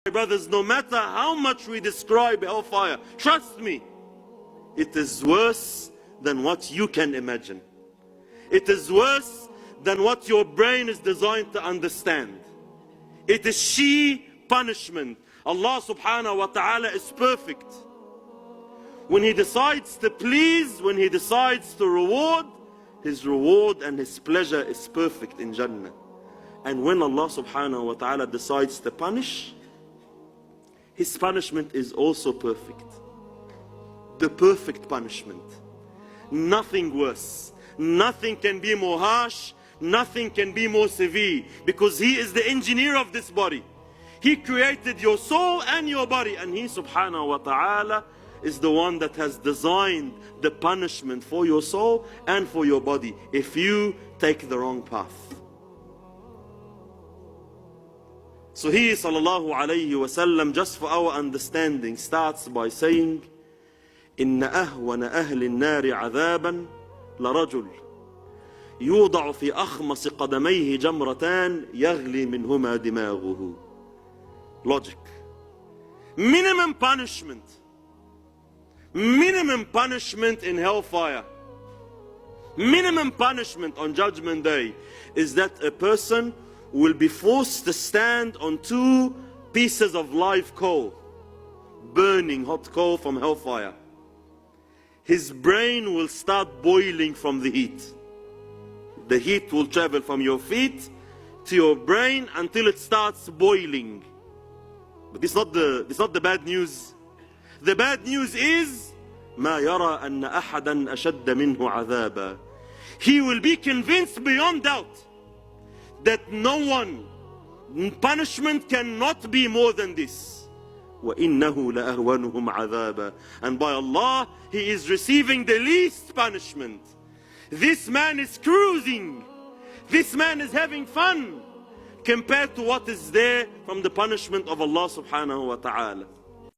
My brothers, no matter how much we describe hellfire, trust me, it is worse than what you can imagine. It is worse than what your brain is designed to understand. It is she punishment. Allah subhanahu wa ta'ala is perfect. When He decides to please, when He decides to reward, His reward and His pleasure is perfect in Jannah. And when Allah subhanahu wa ta'ala decides to punish, His punishment is also perfect. The perfect punishment. Nothing worse. Nothing can be more harsh. Nothing can be more severe. Because He is the engineer of this body. He created your soul and your body. And He subhanahu wa ta'ala is the one that has designed the punishment for your soul and for your body if you take the wrong path. So He sallallahu alayhi wa sallam, just for our understanding, starts by saying, إن أهون أهل النار عذابا لرجل يوضع في أخمص قدميه جمرتان يغلي منهما دماغه. Logic. Minimum punishment. Minimum punishment in hellfire. Minimum punishment on Judgment Day is that a person will be forced to stand on two pieces of live coal, burning hot coal from hellfire. His brain will start boiling from the heat. The heat will travel from your feet to your brain until it starts boiling. But it's not the bad news. The bad news is ما يرى أن أحدا أشد منه عذابا. He will be convinced beyond doubt that no one, punishment cannot be more than this. وَإِنَّهُ لَأَهْوَنُهُمْ عَذَابًا. And by Allah, he is receiving the least punishment. This man is cruising. This man is having fun compared to what is there from the punishment of Allah subhanahu wa ta'ala.